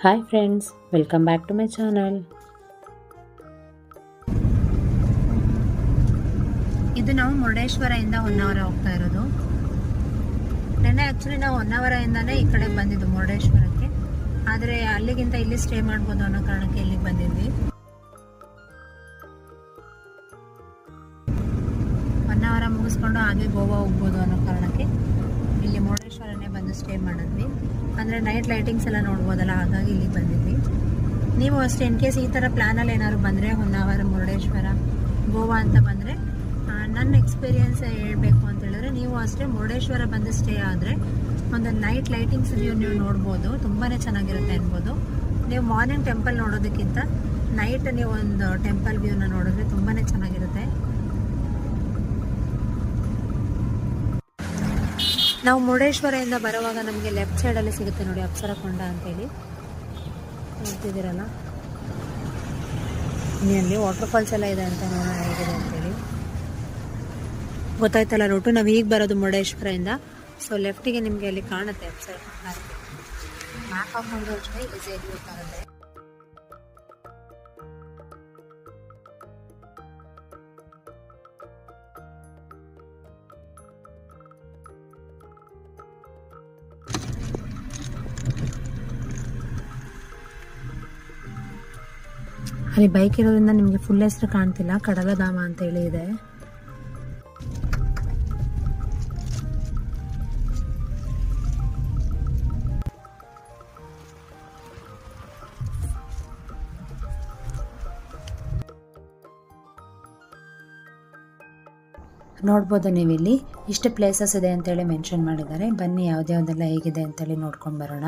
Hi friends, welcome back to my channel. ಇದು ನಾವು ಮುರುಡೇಶ್ವರದಿಂದ ಹೊನ್ನಾವರ ಹೋಗ್ತಾ ಇರೋದು. ನೆನ್ನೆ ಆ್ಯಕ್ಚುಲಿ ನಾವು ಹೊನ್ನಾವರದಿಂದನೇ ಈ ಕಡೆ ಬಂದಿದ್ದು ಮುರುಡೇಶ್ವರಕ್ಕೆ. ಆದರೆ ಅಲ್ಲಿಗಿಂತ ಇಲ್ಲಿ ಸ್ಟೇ ಮಾಡ್ಬೋದು ಅನ್ನೋ ಕಾರಣಕ್ಕೆ ಇಲ್ಲಿಗೆ ಬಂದಿದ್ವಿ. ಹೊನ್ನಾವರ ಮುಗಿಸ್ಕೊಂಡು ಹಾಗೆ ಗೋವಾ ಹೋಗ್ಬೋದು ಅನ್ನೋ ಕಾರಣಕ್ಕೆ ಇಲ್ಲಿ ಮುರುಡೇಶ್ವರನೇ ಬಂದು ಸ್ಟೇ ಮಾಡಿದ್ವಿ. ಅಂದರೆ ನೈಟ್ ಲೈಟಿಂಗ್ಸ್ ಎಲ್ಲ ನೋಡ್ಬೋದಲ್ಲ, ಹಾಗಾಗಿ ಇಲ್ಲಿಗೆ ಬಂದಿದ್ವಿ. ನೀವು ಅಷ್ಟೇ ಇನ್ ಕೇಸ್ ಈ ಥರ ಪ್ಲ್ಯಾನಲ್ಲಿ ಏನಾದ್ರು ಬಂದರೆ ಹೊನ್ನಾವರ, ಮುರುಡೇಶ್ವರ, ಗೋವಾ ಅಂತ ಬಂದರೆ ನನ್ನ ಎಕ್ಸ್ಪೀರಿಯನ್ಸ್ ಹೇಳಬೇಕು ಅಂತ ಹೇಳಿದ್ರೆ ನೀವು ಅಷ್ಟೇ ಮುರುಡೇಶ್ವರ ಬಂದು ಸ್ಟೇ ಆದರೆ ಒಂದು ನೈಟ್ ಲೈಟಿಂಗ್ಸ್ ವ್ಯೂ ನೀವು ನೋಡ್ಬೋದು. ತುಂಬಾ ಚೆನ್ನಾಗಿರುತ್ತೆ ಅನ್ಬೋದು. ನೀವು ಮಾರ್ನಿಂಗ್ ಟೆಂಪಲ್ ನೋಡೋದಕ್ಕಿಂತ ನೈಟ್ ನೀವು ಒಂದು ಟೆಂಪಲ್ ವ್ಯೂನ ನೋಡಿದ್ರೆ ತುಂಬಾ ಚೆನ್ನಾಗಿರುತ್ತೆ. ನಾವು ಮುರುಡೇಶ್ವರದಿಂದ ಬರುವಾಗ ನಮಗೆ ಲೆಫ್ಟ್ ಸೈಡಲ್ಲಿ ಸಿಗುತ್ತೆ ನೋಡಿ ಅಪ್ಸರಕೊಂಡ ಅಂತೇಳಿ, ನೋಡ್ತಿದ್ದೀರಲ್ಲ. ಇಲ್ಲಿ ವಾಟರ್ ಫಾಲ್ಸ್ ಎಲ್ಲ ಇದೆ ಅಂತ ನೋಡೋಣ ಹೇಗಿದೆ ಅಂತೇಳಿ. ಗೊತ್ತಾಯ್ತಲ್ಲ ರೂಟು. ನಾವು ಈಗ ಬರೋದು ಮುರುಡೇಶ್ವರದಿಂದ. ಸೊ ಲೆಫ್ಟಿಗೆ ನಿಮಗೆ ಅಲ್ಲಿ ಕಾಣುತ್ತೆ ಅಪ್ಸರಕೊಂಡ ಅಂತ. ಮ್ಯಾಪ್ ಹಾಕೊಂಡು ಅಷ್ಟೇ ಈಸಿಯಾಗಿ ಗೊತ್ತಾಗುತ್ತೆ. ಅಲ್ಲಿ ಬೈಕ್ ಇರೋದ್ರಿಂದ ನಿಮಗೆ ಫುಲ್ ಹೆಸರು ಕಾಣ್ತಿಲ್ಲ, ಕಡಲಧಾಮ ಅಂತ ಹೇಳಿ ಇದೆ. ನೋಡ್ಬೋದು ನೀವು ಇಲ್ಲಿ ಇಷ್ಟು ಪ್ಲೇಸಸ್ ಇದೆ ಅಂತೇಳಿ ಮೆನ್ಷನ್ ಮಾಡಿದ್ದಾರೆ. ಬನ್ನಿ ಯಾವ್ದ್ಯಾವ್ದೆಲ್ಲ ಹೇಗಿದೆ ಅಂತೇಳಿ ನೋಡ್ಕೊಂಡು ಬರೋಣ.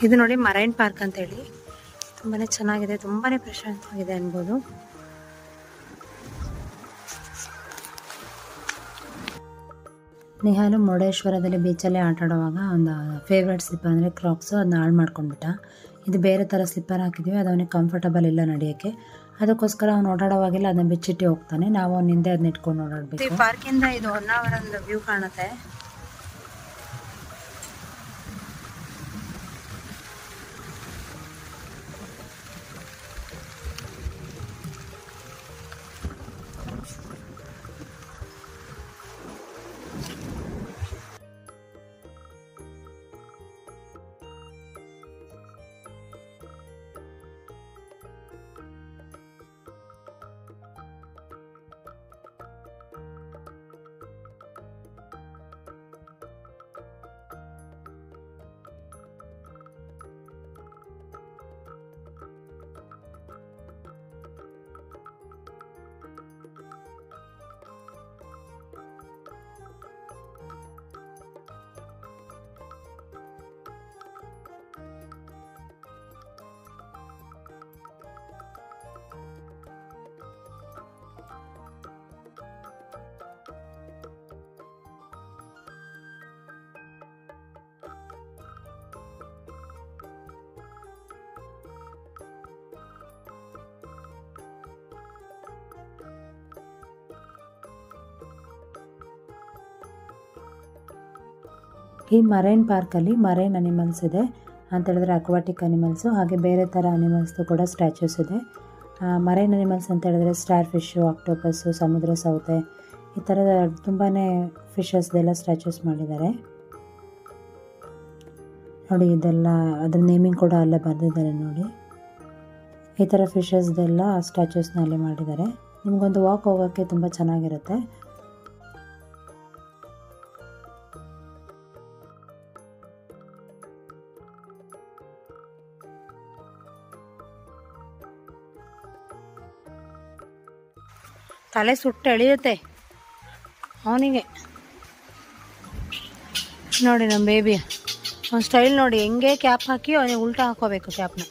ಇದು ನೋಡಿ ಮರೈನ್ ಪಾರ್ಕ್ ಅಂತ ಹೇಳಿ, ತುಂಬಾನೇ ಚೆನ್ನಾಗಿದೆ, ತುಂಬಾನೇ ಪ್ರಶಾಂತವಾಗಿದೆ ಅನ್ಬೋದು. ನಿಹಾಲು ಮುರುಡೇಶ್ವರದಲ್ಲಿ ಬೀಚಲ್ಲೇ ಆಟ ಆಡುವಾಗ ಒಂದು ಫೇವ್ರೆಟ್ ಸ್ಲಿಪ್ಪರ್ ಅಂದರೆ ಕ್ರಾಕ್ಸು, ಅದನ್ನ ಹಾಳು ಮಾಡ್ಕೊಂಡ್ಬಿಟ್ಟ. ಇದು ಬೇರೆ ಥರ ಸ್ಲಿಪ್ಪರ್ ಹಾಕಿದ್ವಿ, ಅದು ಅವನಿಗೆ ಕಂಫರ್ಟಬಲ್ ಇಲ್ಲ ನಡೆಯೋಕ್ಕೆ. ಅದಕ್ಕೋಸ್ಕರ ಅವ್ನು ಓಡಾಡುವಾಗೆಲ್ಲ ಅದನ್ನ ಬಿಚ್ಚಿಟ್ಟು ಹೋಗ್ತಾನೆ. ನಾವು ಅವ್ನ ಹಿಂದೆ ಅದನ್ನ ಇಟ್ಕೊಂಡು ಓಡಾಡಬೇಕು. ಈ ಪಾರ್ಕಿಂದ ಇದು ಹೊನ್ನಾವರ ಒಂದು ವ್ಯೂ ಕಾಣುತ್ತೆ. ಈ ಮರೈನ್ ಪಾರ್ಕಲ್ಲಿ ಮರೈನ್ ಅನಿಮಲ್ಸ್ ಇದೆ ಅಂತ ಹೇಳಿದ್ರೆ ಅಕ್ವಾಟಿಕ್ ಅನಿಮಲ್ಸು, ಹಾಗೆ ಬೇರೆ ಥರ ಅನಿಮಲ್ಸ್ದು ಕೂಡ ಸ್ಟ್ಯಾಚ್ಯೂಸ್ ಇದೆ. ಮರೈನ್ ಅನಿಮಲ್ಸ್ ಅಂತ ಹೇಳಿದ್ರೆ ಸ್ಟಾರ್ ಫಿಶ್ಶು, ಆಕ್ಟೋಪಸ್ಸು, ಸಮುದ್ರ ಸೌತೆ, ಈ ಥರದ ತುಂಬಾ ಫಿಶಸ್ದೆಲ್ಲ ಸ್ಟ್ಯಾಚ್ಯೂಸ್ ಮಾಡಿದ್ದಾರೆ ನೋಡಿ. ಇದೆಲ್ಲ ಅದ್ರ ನೇಮಿಂಗ್ ಕೂಡ ಅಲ್ಲೇ ಬರೆದಿದ್ದಾರೆ ನೋಡಿ. ಈ ಥರ ಫಿಶಸ್ದೆಲ್ಲ ಸ್ಟ್ಯಾಚ್ಯೂಸ್ನ ಅಲ್ಲೇ ಮಾಡಿದ್ದಾರೆ. ನಿಮಗೊಂದು ವಾಕ್ ಹೋಗೋಕ್ಕೆ ತುಂಬ ಚೆನ್ನಾಗಿರುತ್ತೆ. ತಲೆ ಸುಟ್ಟು ಎಳೆಯುತ್ತೆ ಅವನಿಗೆ. ನೋಡಿ ನಮ್ಮ ಬೇಬಿ ಅವ್ನ ಸ್ಟೈಲ್ ನೋಡಿ, ಹೆಂಗೆ ಕ್ಯಾಪ್ ಹಾಕಿ ಅವನಿಗೆ ಉಲ್ಟಾ ಹಾಕೋಬೇಕು ಕ್ಯಾಪ್ನ.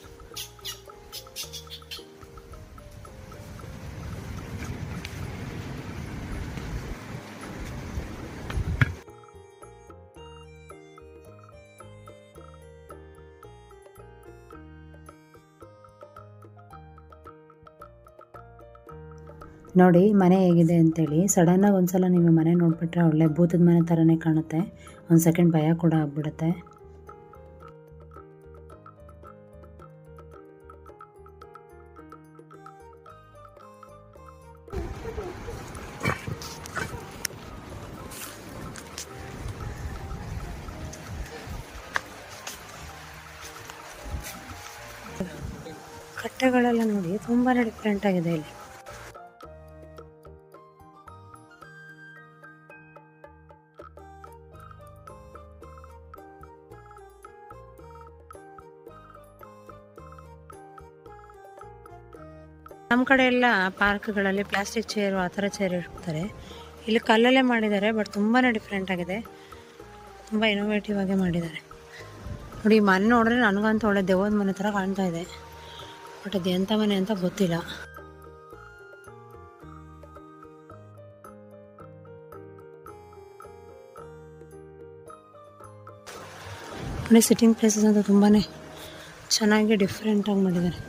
ನೋಡಿ ಮನೆ ಹೇಗಿದೆ ಅಂತೇಳಿ. ಸಡನ್ನಾಗಿ ಒಂದ್ಸಲ ನೀವು ಮನೆ ನೋಡಿಬಿಟ್ರೆ ಒಳ್ಳೆ ಭೂತದ ಮನೆ ಥರನೇ ಕಾಣುತ್ತೆ. ಒಂದು ಸೆಕೆಂಡ್ ಭಯ ಕೂಡ ಆಗ್ಬಿಡುತ್ತೆ. ಕಟ್ಟೆಗಳೆಲ್ಲ ನೋಡಿ ತುಂಬಾ ಡಿಫ್ರೆಂಟ್ ಆಗಿದೆ ಇಲ್ಲಿ. ನಮ್ಮ ಕಡೆ ಎಲ್ಲ ಪಾರ್ಕ್ಗಳಲ್ಲಿ ಪ್ಲಾಸ್ಟಿಕ್ ಚೇರು ಆ ಥರ ಚೇರ್ ಇಡ್ತಾರೆ. ಇಲ್ಲಿ ಕಲ್ಲಲ್ಲೇ ಮಾಡಿದ್ದಾರೆ, ಬಟ್ ತುಂಬಾ ಡಿಫ್ರೆಂಟ್ ಆಗಿದೆ. ತುಂಬ ಇನೋವೇಟಿವ್ ಆಗಿ ಮಾಡಿದ್ದಾರೆ ನೋಡಿ. ಮನೆ ನೋಡಿದ್ರೆ ನನಗಂತೂ ಒಳ್ಳೆ ದೆವ್ವದ ಮನೆ ಥರ ಕಾಣ್ತಾ ಇದೆ, ಬಟ್ ಅದು ಎಂಥ ಮನೆ ಅಂತ ಗೊತ್ತಿಲ್ಲ. ನೋಡಿ ಸಿಟ್ಟಿಂಗ್ ಪ್ಲೇಸಸ್ ಅಂತ ತುಂಬಾ ಚೆನ್ನಾಗಿ ಡಿಫ್ರೆಂಟಾಗಿ ಮಾಡಿದ್ದಾರೆ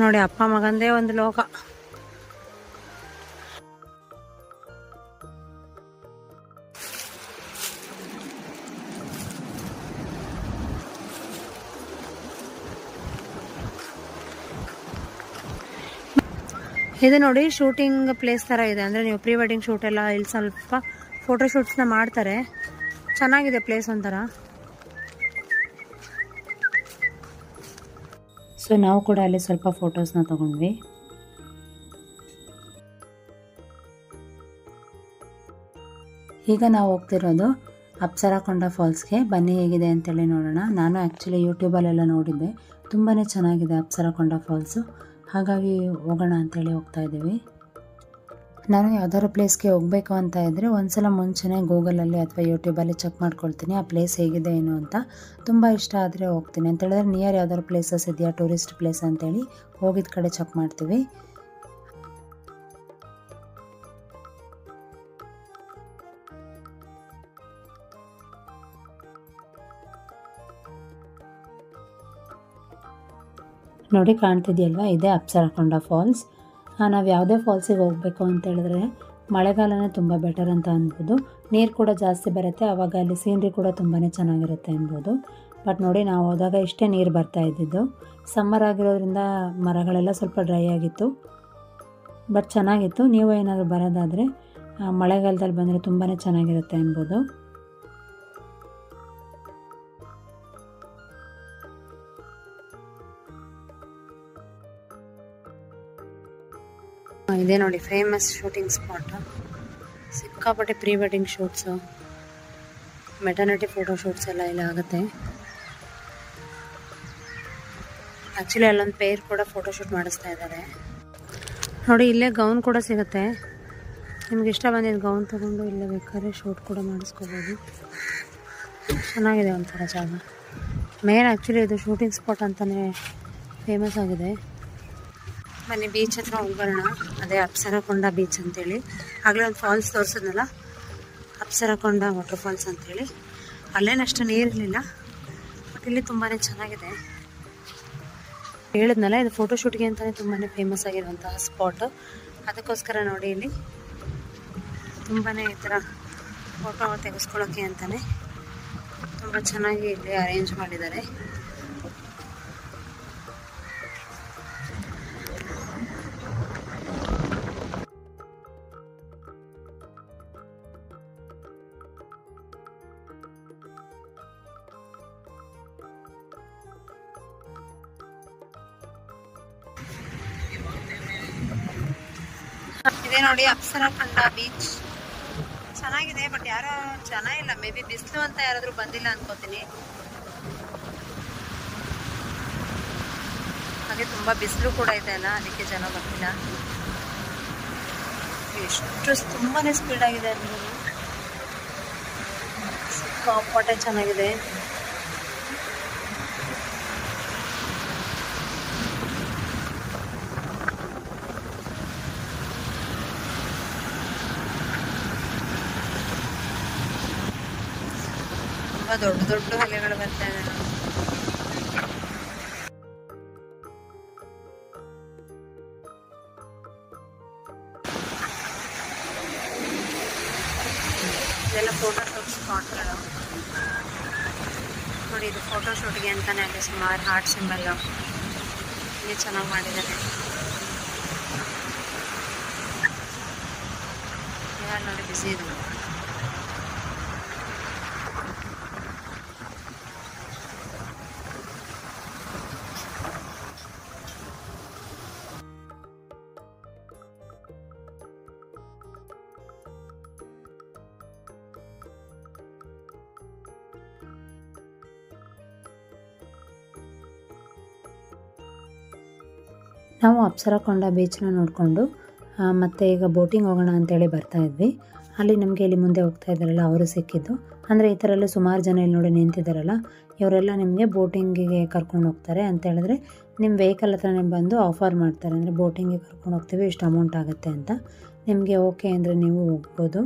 ನೋಡಿ. ಅಪ್ಪ ಮಗಂದೇ ಒಂದು ಲೋಕ. ಇದು ನೋಡಿ ಶೂಟಿಂಗ್ ಪ್ಲೇಸ್ ಥರ ಇದೆ. ಅಂದರೆ ನೀವು ಪ್ರೀ ವೆಡ್ಡಿಂಗ್ ಶೂಟ್ ಎಲ್ಲ ಇಲ್ಲಿ ಸ್ವಲ್ಪ ಫೋಟೋ ಶೂಟ್ಸ್ನ ಮಾಡ್ತಾರೆ. ಚೆನ್ನಾಗಿದೆ ಪ್ಲೇಸ್ ಒಂಥರ. ಸೊ ನಾವು ಕೂಡ ಅಲ್ಲಿ ಸ್ವಲ್ಪ ಫೋಟೋಸ್ನ ತಗೊಂಡ್ವಿ. ಈಗ ನಾವು ಹೋಗ್ತಿರೋದು ಅಪ್ಸರಕೊಂಡ ಫಾಲ್ಸ್ಗೆ. ಬನ್ನಿ ಹೇಗಿದೆ ಅಂತೇಳಿ ನೋಡೋಣ. ನಾನು ಆ್ಯಕ್ಚುಲಿ ಯೂಟ್ಯೂಬಲ್ಲೆಲ್ಲ ನೋಡಿದ್ದೆ, ತುಂಬಾ ಚೆನ್ನಾಗಿದೆ ಅಪ್ಸರಕೊಂಡ ಫಾಲ್ಸು. ಹಾಗಾಗಿ ಹೋಗೋಣ ಅಂತೇಳಿ ಹೋಗ್ತಾ ಇದ್ದೀವಿ. ನಾನು ಯಾವ್ದಾದ್ರು ಪ್ಲೇಸ್ಗೆ ಹೋಗಬೇಕು ಅಂತ ಇದ್ದರೆ ಒಂದ್ಸಲ ಮುಂಚೆನೇ ಗೂಗಲಲ್ಲಿ ಅಥವಾ ಯೂಟ್ಯೂಬಲ್ಲಿ ಚೆಕ್ ಮಾಡ್ಕೊಳ್ತೀನಿ ಆ ಪ್ಲೇಸ್ ಹೇಗಿದೆ ಏನು ಅಂತ. ತುಂಬ ಇಷ್ಟ ಆದರೆ ಹೋಗ್ತೀನಿ. ಅಂತೇಳಿದ್ರೆ ನಿಯರ್ ಯಾವ್ದಾದ್ರು ಪ್ಲೇಸಸ್ ಇದೆಯಾ ಟೂರಿಸ್ಟ್ ಪ್ಲೇಸ್ ಅಂತೇಳಿ ಹೋಗಿದ ಕಡೆ ಚೆಕ್ ಮಾಡ್ತೀವಿ. ನೋಡಿ ಕಾಣ್ತಿದೆಯಲ್ವಾ, ಇದೇ ಅಪ್ಸರಕೊಂಡ ಫಾಲ್ಸ್. ನಾವು ಯಾವುದೇ ಫಾಲ್ಸಿಗೆ ಹೋಗಬೇಕು ಅಂತ ಹೇಳಿದ್ರೆ ಮಳೆಗಾಲನೇ ತುಂಬ ಬೆಟರ್ ಅಂತ ಅನ್ಬೋದು. ನೀರು ಕೂಡ ಜಾಸ್ತಿ ಬರುತ್ತೆ, ಆವಾಗ ಅಲ್ಲಿ ಸೀನ್ರಿ ಕೂಡ ತುಂಬಾ ಚೆನ್ನಾಗಿರುತ್ತೆ ಅನ್ಬೋದು. ಬಟ್ ನೋಡಿ ನಾವು ಹೋದಾಗ ಇಷ್ಟೇ ನೀರು ಬರ್ತಾ ಇದ್ದಿದ್ದು. ಸಮ್ಮರ್ ಆಗಿರೋದ್ರಿಂದ ಮರಗಳೆಲ್ಲ ಸ್ವಲ್ಪ ಡ್ರೈ ಆಗಿತ್ತು, ಬಟ್ ಚೆನ್ನಾಗಿತ್ತು. ನೀವು ಏನಾದರೂ ಬರೋದಾದರೆ ಮಳೆಗಾಲದಲ್ಲಿ ಬಂದರೆ ತುಂಬಾ ಚೆನ್ನಾಗಿರುತ್ತೆ ಅನ್ಬೋದು. ಇದೇ ನೋಡಿ ಫೇಮಸ್ ಶೂಟಿಂಗ್ ಸ್ಪಾಟ್. ಸಿಕ್ಕಾಪಟ್ಟೆ pre wedding shoots, maternity photo shoots ಎಲ್ಲ ಇಲ್ಲಿ ಆಗುತ್ತೆ. ಆ್ಯಕ್ಚುಲಿ ಅಲ್ಲೊಂದು ಪೇರ್ ಕೂಡ ಫೋಟೋ ಶೂಟ್ ಮಾಡಿಸ್ತಾ ಇದ್ದಾರೆ ನೋಡಿ. ಇಲ್ಲೇ ಗೌನ್ ಕೂಡ ಸಿಗುತ್ತೆ. ನಿಮ್ಗೆ ಇಷ್ಟ ಬಂದಿದ್ದು ಗೌನ್ ತೊಗೊಂಡು ಇಲ್ಲೇ ಬೇಕಾದ್ರೆ ಶೂಟ್ ಕೂಡ ಮಾಡಿಸ್ಕೋಬೋದು. ಚೆನ್ನಾಗಿದೆ ಒಂಥರ ಜಾಗ. ಮೇನ್ ಆ್ಯಕ್ಚುಲಿ ಇದು ಶೂಟಿಂಗ್ ಸ್ಪಾಟ್ ಅಂತಲೇ ಫೇಮಸ್ ಆಗಿದೆ. ಬನ್ನಿ ಬೀಚ್ ಹತ್ರ ಹೋಗೋಣ. ಅದೇ ಅಪ್ಸರಕೊಂಡ ಬೀಚ್ ಅಂತೇಳಿ. ಆಗಲೇ ಒಂದು ಫಾಲ್ಸ್ ತೋರಿಸಿದ್ನಲ್ಲ, ಅಪ್ಸರಕೊಂಡ ವಾಟರ್ ಫಾಲ್ಸ್ ಅಂತೇಳಿ. ಅಲ್ಲೇನಷ್ಟು ನೀರಿರಲಿಲ್ಲ, ಬಟ್ ಇಲ್ಲಿ ತುಂಬಾ ಚೆನ್ನಾಗಿದೆ. ಹೇಳಿದ್ನಲ್ಲ ಇದು ಫೋಟೋಶೂಟ್ಗೆ ಅಂತಲೇ ತುಂಬಾ ಫೇಮಸ್ ಆಗಿರುವಂತಹ ಸ್ಪಾಟ್. ಅದಕ್ಕೋಸ್ಕರ ನೋಡಿ ಇಲ್ಲಿ ತುಂಬಾ ಈ ಥರ ಫೋಟೋ ತೆಗೆಸ್ಕೊಳ್ಳೋಕ್ಕೆ ಅಂತಲೇ ತುಂಬ ಚೆನ್ನಾಗಿ ಇಲ್ಲಿ ಅರೇಂಜ್ ಮಾಡಿದ್ದಾರೆ. ಇದೇ ನೋಡಿ ಅಪ್ಸರಕೊಂಡ ಬೀಚ್. ಚೆನ್ನಾಗಿದೆ, ಬಟ್ ಯಾರೋ ಜನ ಇಲ್ಲ. ಮೇ ಬಿ ಬಿಸಿಲು ಅಂತ ಯಾರಾದ್ರೂ ಬಂದಿಲ್ಲ ಅನ್ಕೋತೀನಿ. ಹಾಗೆ ತುಂಬಾ ಬಿಸಿಲು ಕೂಡ ಇದೆ ಅಲ್ಲ, ಅದಕ್ಕೆ ಜನ ಬರ್ತಿಲ್ಲ. ಎಷ್ಟು ತುಂಬಾನೇ ಸ್ಪೀಡ್ ಆಗಿದೆ ಅನ್ನೋದು. ಸಿಕ್ಕಾಪಟ್ಟೆ ಚೆನ್ನಾಗಿದೆ. ದೊಡ್ಡ ದೊಡ್ಡ ಅಲೆಗಳು ಬರ್ತಾ ಇದೆ. ನೋಡಿ ಇದು ಫೋಟೋ ಶೂಟ್ಗೆ ಅಂತಾನೆ ಅಲ್ಲಿ ಸುಮಾರು ಹಾರ್ಟ್ ಸಿಂಬಲ್ ಇಲ್ಲಿ ಚೆನ್ನಾಗಿ ಮಾಡಿದ್ದಾರೆ. ಯಾರು ನೋಡಿ ಬಿಸಿ ಇದೆ. ನಾವು ಅಪ್ಸರಕೊಂಡ ಬೀಚ್ನ ನೋಡಿಕೊಂಡು ಮತ್ತು ಈಗ ಬೋಟಿಂಗ್ ಹೋಗೋಣ ಅಂತೇಳಿ ಬರ್ತಾಯಿದ್ವಿ. ಅಲ್ಲಿ ನಮಗೆ ಇಲ್ಲಿ ಮುಂದೆ ಹೋಗ್ತಾ ಇದ್ದಾರಲ್ಲ ಅವರು ಸಿಕ್ಕಿದ್ದು. ಅಂದರೆ ಈ ಥರ ಎಲ್ಲ ಸುಮಾರು ಜನ ಇಲ್ಲಿ ನೋಡಿ ನಿಂತಿದ್ದಾರಲ್ಲ, ಇವರೆಲ್ಲ ನಿಮಗೆ ಬೋಟಿಂಗಿಗೆ ಕರ್ಕೊಂಡು ಹೋಗ್ತಾರೆ ಅಂತ ಹೇಳಿದ್ರೆ ನಿಮ್ಮ ವೆಹಿಕಲ್ ಹತ್ರನೇ ಬಂದು ಆಫರ್ ಮಾಡ್ತಾರೆ. ಅಂದರೆ ಬೋಟಿಂಗಿಗೆ ಕರ್ಕೊಂಡು ಹೋಗ್ತೀವಿ, ಇಷ್ಟು ಅಮೌಂಟ್ ಆಗುತ್ತೆ ಅಂತ. ನಿಮಗೆ ಓಕೆ ಅಂದರೆ ನೀವು ಹೋಗ್ಬೋದು.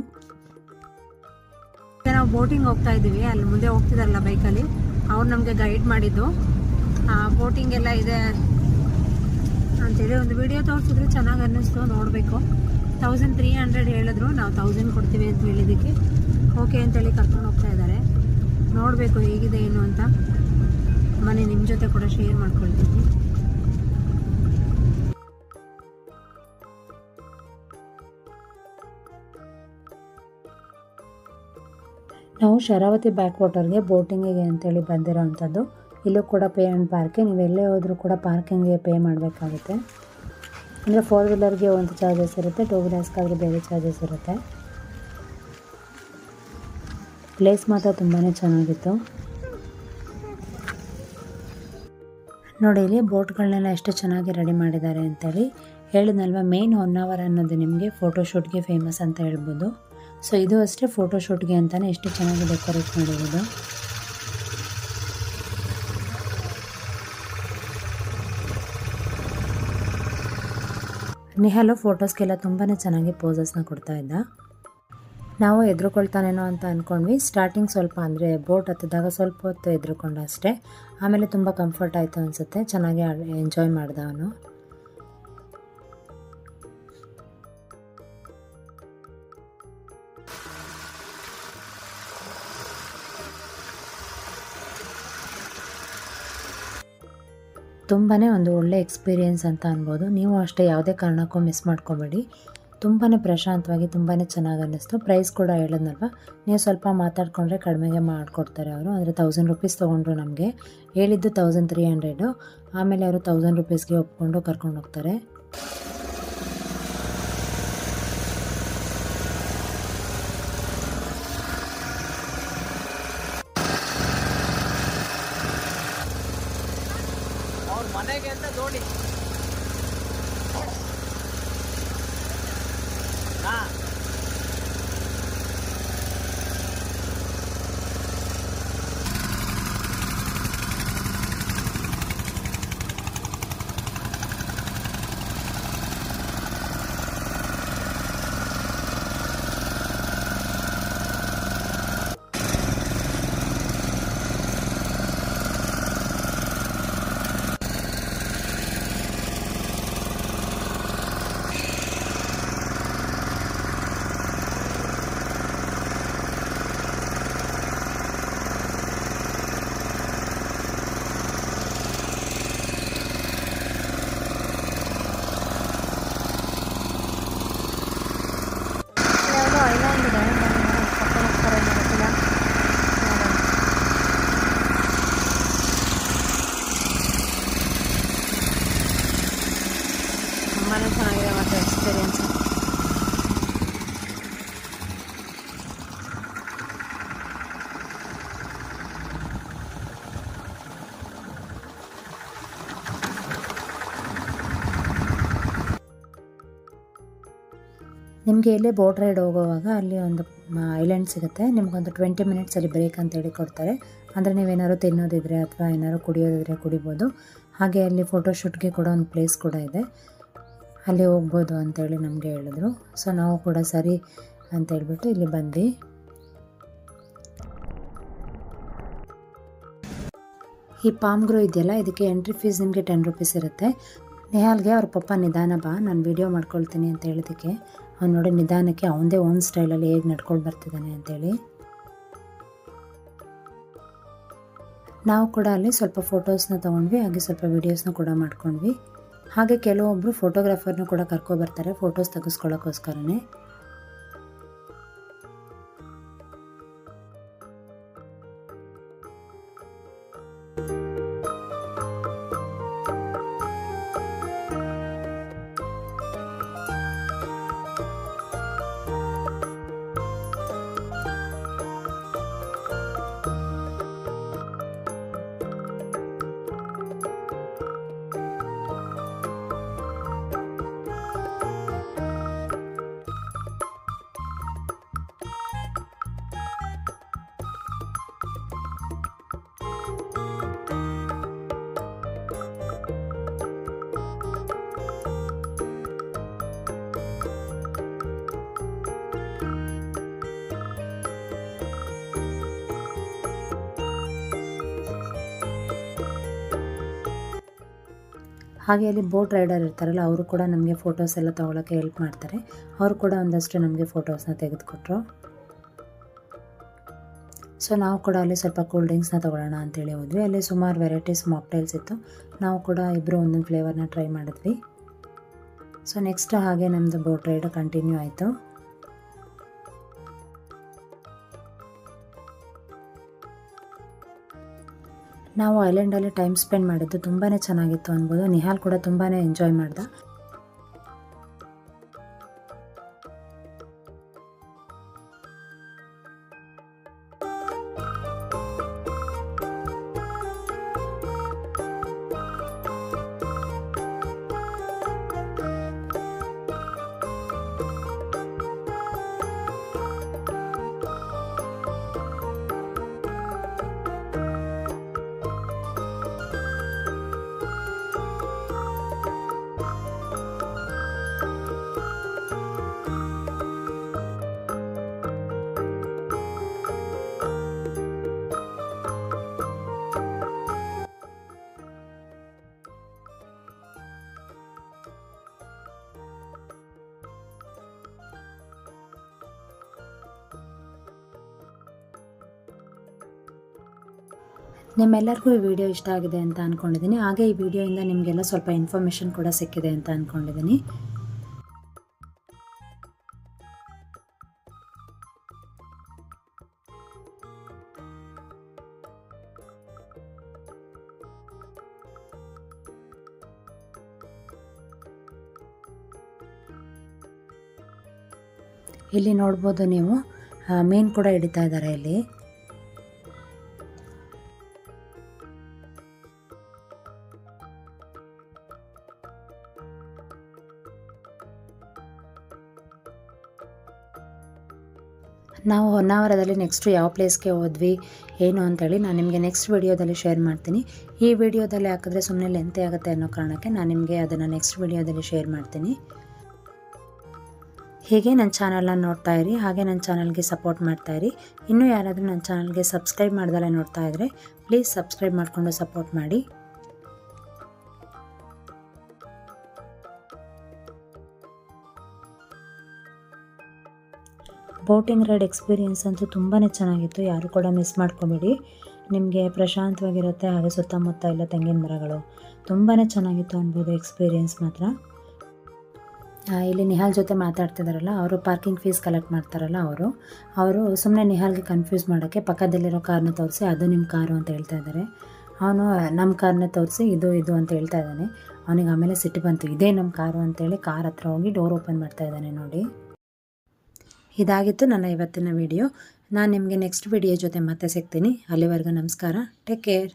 ನಾವು ಬೋಟಿಂಗ್ ಹೋಗ್ತಾ ಇದ್ದೀವಿ. ಅಲ್ಲಿ ಮುಂದೆ ಹೋಗ್ತಿದಾರಲ್ಲ ಬೈಕಲ್ಲಿ, ಅವ್ರು ನಮಗೆ ಗೈಡ್ ಮಾಡಿದ್ದು. ಬೋಟಿಂಗ್ ಎಲ್ಲ ಇದೆ ಅಂತೇಳಿ ಒಂದು ವಿಡಿಯೋ ತೋರಿಸಿದ್ರು, ಚೆನ್ನಾಗಿ ಅನ್ನಿಸ್ತು, ನೋಡಬೇಕು. 1300 ಹೇಳಿದ್ರು, ನಾವು 1000 ಕೊಡ್ತೀವಿ ಅಂತ ಹೇಳಿದ್ದಕ್ಕೆ ಓಕೆ ಅಂತೇಳಿ ಕರ್ಕೊಂಡು ಹೋಗ್ತಾ ಇದ್ದಾರೆ. ನೋಡಬೇಕು ಹೇಗಿದೆ ಏನು ಅಂತ. ಮನೆ ನಿಮ್ಮ ಜೊತೆ ಕೂಡ ಶೇರ್ ಮಾಡ್ಕೊಳ್ತೀನಿ. ನಾವು ಶರಾವತಿ ಬ್ಯಾಕ್ ವಾಟರ್ಗೆ ಬೋಟಿಂಗಿಗೆ ಅಂತೇಳಿ ಬಂದಿರೋ ಅಂಥದ್ದು. ಇಲ್ಲೂ ಕೂಡ ಪೇ ಆ್ಯಂಡ್ ಪಾರ್ಕಿಂಗ್. ನೀವು ಎಲ್ಲೇ ಹೋದರೂ ಕೂಡ ಪಾರ್ಕಿಂಗ್ಗೆ ಪೇ ಮಾಡಬೇಕಾಗುತ್ತೆ. ಅಂದರೆ 4 ವೀಲರ್ಗೆ ಒಂದು ಚಾರ್ಜಸ್ ಇರುತ್ತೆ, 2 ವೀಲರ್ಸ್ಗಾದರೆ ಬೇರೆ ಚಾರ್ಜಸ್ ಇರುತ್ತೆ. ಪ್ಲೇಸ್ ಮಾತ್ರ ತುಂಬಾ ಚೆನ್ನಾಗಿತ್ತು ನೋಡಿ. ಇಲ್ಲಿ ಬೋಟ್ಗಳನ್ನೆಲ್ಲ ಎಷ್ಟು ಚೆನ್ನಾಗಿ ರೆಡಿ ಮಾಡಿದ್ದಾರೆ ಅಂತೇಳಿ ಹೇಳಿದ್ನಲ್ವ. ಮೇನ್ ಹೊನ್ನಾವರ ಅನ್ನೋದು ನಿಮಗೆ ಫೋಟೋಶೂಟ್ಗೆ ಫೇಮಸ್ ಅಂತ ಹೇಳ್ಬೋದು. ಸೊ ಇದು ಅಷ್ಟೇ ಫೋಟೋಶೂಟ್ಗೆ ಅಂತಲೇ ಎಷ್ಟು ಚೆನ್ನಾಗಿ ಡೆಕೋರೇಟ್ ಮಾಡಿರೋದು. ನಿಹಾಲು ಫೋಟೋಸ್ಗೆಲ್ಲ ತುಂಬಾ ಚೆನ್ನಾಗಿ ಪೋಸಸ್ನ ಕೊಡ್ತಾ ಇದ್ದ. ನಾವು ಎದುರುಕೊಳ್ತಾನೇನೋ ಅಂತ ಅಂದ್ಕೊಂಡ್ವಿ. ಸ್ಟಾರ್ಟಿಂಗ್ ಸ್ವಲ್ಪ ಅಂದರೆ ಬೋಟ್ ಹತ್ತಿದಾಗ ಸ್ವಲ್ಪ ಹೊತ್ತು ಎದುರುಕೊಂಡ ಅಷ್ಟೇ. ಆಮೇಲೆ ತುಂಬ ಕಂಫರ್ಟ್ ಆಯಿತು ಅನಿಸುತ್ತೆ. ಚೆನ್ನಾಗಿ ಎಂಜಾಯ್ ಮಾಡ್ದ ಅವನು. ತುಂಬಾ ಒಂದು ಒಳ್ಳೆ ಎಕ್ಸ್ಪೀರಿಯೆನ್ಸ್ ಅಂತ ಅನ್ಬೋದು. ನೀವು ಅಷ್ಟೇ ಯಾವುದೇ ಕಾರಣಕ್ಕೂ ಮಿಸ್ ಮಾಡ್ಕೊಬೇಡಿ. ತುಂಬಾ ಪ್ರಶಾಂತವಾಗಿ ತುಂಬಾ ಚೆನ್ನಾಗಿ ಅನ್ನಿಸ್ತು. ಪ್ರೈಸ್ ಕೂಡ ಹೇಳಿದ್ನಲ್ವ, ನೀವು ಸ್ವಲ್ಪ ಮಾತಾಡಿಕೊಂಡ್ರೆ ಕಡಿಮೆಗೆ ಮಾಡಿಕೊಡ್ತಾರೆ ಅವರು. ಅಂದರೆ 1000 ರೂಪೀಸ್ ತೊಗೊಂಡ್ರು. ನಮಗೆ ಹೇಳಿದ್ದು 1300. ಆಮೇಲೆ ಅವರು 1000 ರೂಪೀಸ್ಗೆ ಒಪ್ಕೊಂಡು ಕರ್ಕೊಂಡು ಹೋಗ್ತಾರೆ. ಮನೆಗೆ ಅಂತ ನೋಡಿ ತುಂಬಾ ಚೆನ್ನಾಗಿದೆ ಮತ್ತು ಎಕ್ಸ್ಪೀರಿಯೆನ್ಸ್. ನಿಮಗೆ ಇಲ್ಲೇ ಬೋಟ್ ರೈಡ್ ಹೋಗುವಾಗ ಅಲ್ಲಿ ಒಂದು ಐಲ್ಯಾಂಡ್ ಸಿಗುತ್ತೆ. ನಿಮಗೊಂದು 20 ಮಿನಿಟ್ಸಲ್ಲಿ ಬ್ರೇಕ್ ಅಂತೇಳಿ ಕೊಡ್ತಾರೆ. ಅಂದರೆ ನೀವೇನಾದ್ರು ತಿನ್ನೋದಿದ್ರೆ ಅಥವಾ ಏನಾದ್ರು ಕುಡಿಯೋದಿದ್ರೆ ಕುಡಿಬೋದು. ಹಾಗೆ ಅಲ್ಲಿ ಫೋಟೋಶೂಟ್ಗೆ ಕೂಡ ಒಂದು ಪ್ಲೇಸ್ ಕೂಡ ಇದೆ, ಅಲ್ಲಿ ಹೋಗ್ಬೋದು ಅಂತೇಳಿ ನಮಗೆ ಹೇಳಿದ್ರು. ಸೊ ನಾವು ಕೂಡ ಸರಿ ಅಂತೇಳ್ಬಿಟ್ಟು ಇಲ್ಲಿ ಬಂದ್ವಿ. ಈ ಪಾಮ್ ಗ್ರೋ ಇದೆಯಲ್ಲ, ಇದಕ್ಕೆ ಎಂಟ್ರಿ ಫೀಸ್ ನಿಮಗೆ 10 ರೂಪೀಸ್ ಇರುತ್ತೆ. ನಿಹಾಲ್ಗೆ ಅವ್ರ ಪಪ್ಪ ನಿಧಾನ ಬಾ, ನಾನು ವೀಡಿಯೋ ಮಾಡ್ಕೊಳ್ತೀನಿ ಅಂತ ಹೇಳಿದ್ದಕ್ಕೆ ಅವ್ನು ನೋಡಿ ನಿಧಾನಕ್ಕೆ ಅವನದೇ ಓನ್ ಸ್ಟೈಲಲ್ಲಿ ಹೇಗೆ ನಡ್ಕೊಂಡು ಬರ್ತಿದ್ದಾನೆ ಅಂತೇಳಿ. ನಾವು ಕೂಡ ಅಲ್ಲಿ ಸ್ವಲ್ಪ ಫೋಟೋಸ್ನ ತೊಗೊಂಡ್ವಿ, ಹಾಗೆ ಸ್ವಲ್ಪ ವೀಡಿಯೋಸ್ನ ಕೂಡ ಮಾಡ್ಕೊಂಡ್ವಿ. ಹಾಗೆ ಕೆಲವೊಬ್ಬರು ಫೋಟೋಗ್ರಾಫರ್ನ ಕೂಡ ಕರ್ಕೊಬರ್ತಾರೆ ಫೋಟೋಸ್ ತೆಗೆಸ್ಕೊಳ್ಳೋಕ್ಕೋಸ್ಕರನೇ. ಹಾಗೆ ಅಲ್ಲಿ ಬೋಟ್ ರೈಡರ್ ಇರ್ತಾರಲ್ಲ, ಅವರು ಕೂಡ ನಮಗೆ ಫೋಟೋಸ್ ಎಲ್ಲ ತೊಗೊಳಕ್ಕೆ ಹೆಲ್ಪ್ ಮಾಡ್ತಾರೆ. ಅವರು ಕೂಡ ಒಂದಷ್ಟು ನಮಗೆ ಫೋಟೋಸ್ನ ತೆಗೆದುಕೊಟ್ರು. ಸೊ ನಾವು ಕೂಡ ಅಲ್ಲಿ ಸ್ವಲ್ಪ ಕೂಲ್ ಡ್ರಿಂಕ್ಸ್ನ ತೊಗೊಳ್ಳೋಣ ಅಂತೇಳಿ ಹೋದ್ವಿ. ಅಲ್ಲಿ ಸುಮಾರು ವೆರೈಟೀಸ್ ಮಾಕ್ಟೈಲ್ಸ್ ಇತ್ತು. ನಾವು ಕೂಡ ಇಬ್ಬರು ಒಂದೊಂದು ಫ್ಲೇವರ್ನ ಟ್ರೈ ಮಾಡಿದ್ವಿ. ಸೊ ನೆಕ್ಸ್ಟ್ ಹಾಗೆ ನಮ್ಮದು ಬೋಟ್ ರೈಡ್ ಕಂಟಿನ್ಯೂ ಆಯಿತು. ನಾವು ಐಲ್ಯಾಂಡಲ್ಲಿ ಟೈಮ್ ಸ್ಪೆಂಡ್ ಮಾಡಿದ್ದು ತುಂಬಾ ಚೆನ್ನಾಗಿತ್ತು ಅನ್ಬೋದು. ನಿಹಾಲ್ ಕೂಡ ತುಂಬಾ ಎಂಜಾಯ್ ಮಾಡ್ದ. ನಿಮ್ಮೆಲ್ಲರಿಗೂ ಈ ವಿಡಿಯೋ ಇಷ್ಟ ಆಗಿದೆ ಅಂತ ಅಂದ್ಕೊಂಡಿದ್ದೀನಿ. ಹಾಗೆ ಈ ವಿಡಿಯೋಯಿಂದ ನಿಮಗೆಲ್ಲ ಸ್ವಲ್ಪ ಇನ್ಫಾರ್ಮೇಷನ್ ಕೂಡ ಸಿಕ್ಕಿದೆ ಅಂತ ಅಂದ್ಕೊಂಡಿದ್ದೀನಿ. ಇಲ್ಲಿ ನೋಡ್ಬೋದು ನೀವು ಮೀನು ಕೂಡ ಹಿಡಿತಾ ಇದ್ದಾರೆ ಇಲ್ಲಿ. ನಾವು ಹೊನ್ನಾವರದಲ್ಲಿ ನೆಕ್ಸ್ಟು ಯಾವ ಪ್ಲೇಸ್ಗೆ ಹೋದ್ವಿ ಏನು ಅಂತೇಳಿ ನಾನು ನಿಮಗೆ ನೆಕ್ಸ್ಟ್ ವಿಡಿಯೋದಲ್ಲಿ ಶೇರ್ ಮಾಡ್ತೀನಿ. ಈ ವಿಡಿಯೋದಲ್ಲಿ ಹಾಕಿದ್ರೆ ಸುಮ್ಮನೆ ಲೆಂತೆ ಆಗುತ್ತೆ ಅನ್ನೋ ಕಾರಣಕ್ಕೆ ನಾನು ನಿಮಗೆ ಅದನ್ನು ನೆಕ್ಸ್ಟ್ ವಿಡಿಯೋದಲ್ಲಿ ಶೇರ್ ಮಾಡ್ತೀನಿ. ಹೀಗೆ ನನ್ನ ಚಾನಲ್ನ ನೋಡ್ತಾ ಇರಿ, ಹಾಗೆ ನನ್ನ ಚಾನಲ್ಗೆ ಸಪೋರ್ಟ್ ಮಾಡ್ತಾಯಿರಿ. ಇನ್ನೂ ಯಾರಾದರೂ ನನ್ನ ಚಾನಲ್ಗೆ ಸಬ್ಸ್ಕ್ರೈಬ್ ಮಾಡ್ದಲೇ ನೋಡ್ತಾ ಇದ್ದರೆ ಪ್ಲೀಸ್ ಸಬ್ಸ್ಕ್ರೈಬ್ ಮಾಡಿಕೊಂಡು ಸಪೋರ್ಟ್ ಮಾಡಿ. ಬೋಟಿಂಗ್ ರೈಡ್ ಎಕ್ಸ್ಪೀರಿಯೆನ್ಸ್ ಅಂತೂ ತುಂಬಾ ಚೆನ್ನಾಗಿತ್ತು. ಯಾರು ಕೂಡ ಮಿಸ್ ಮಾಡ್ಕೊಬೇಡಿ. ನಿಮಗೆ ಪ್ರಶಾಂತವಾಗಿರುತ್ತೆ. ಹಾಗೆ ಸುತ್ತಮುತ್ತ ಎಲ್ಲ ತೆಂಗಿನ ಮರಗಳು ತುಂಬಾ ಚೆನ್ನಾಗಿತ್ತು ಅನ್ಬೋದು ಎಕ್ಸ್ಪೀರಿಯೆನ್ಸ್ ಮಾತ್ರ. ಇಲ್ಲಿ ನಿಹಾಲ್ ಜೊತೆ ಮಾತಾಡ್ತಿದ್ದಾರಲ್ಲ, ಅವರು ಪಾರ್ಕಿಂಗ್ ಫೀಸ್ ಕಲೆಕ್ಟ್ ಮಾಡ್ತಾರಲ್ಲ, ಅವರು ಸುಮ್ಮನೆ ನಿಹಾಲ್ಗೆ ಕನ್ಫ್ಯೂಸ್ ಮಾಡೋಕ್ಕೆ ಪಕ್ಕದಲ್ಲಿರೋ ಕಾರ್ನ ತೋರಿಸಿ ಅದು ನಿಮ್ಮ ಕಾರು ಅಂತ ಹೇಳ್ತಾ ಇದ್ದಾರೆ. ಅವನು ನಮ್ಮ ಕಾರ್ನ ತೋರಿಸಿ ಇದು ಅಂತ ಹೇಳ್ತಾ ಇದ್ದಾನೆ. ಅವನಿಗೆ ಆಮೇಲೆ ಸಿಟ್ಟು ಬಂತು, ಇದೇ ನಮ್ಮ ಕಾರು ಅಂತೇಳಿ ಕಾರ್ ಹತ್ರ ಹೋಗಿ ಡೋರ್ ಓಪನ್ ಮಾಡ್ತಾ ಇದ್ದಾನೆ ನೋಡಿ. ಇದಾಗಿತ್ತು ನನ್ನ ಇವತ್ತಿನ ವಿಡಿಯೋ. ನಾನು ನಿಮಗೆ ನೆಕ್ಸ್ಟ್ ವಿಡಿಯೋ ಜೊತೆ ಮತ್ತೆ ಸಿಗ್ತೀನಿ. ಅಲ್ಲಿವರೆಗೂ ನಮಸ್ಕಾರ. Take care.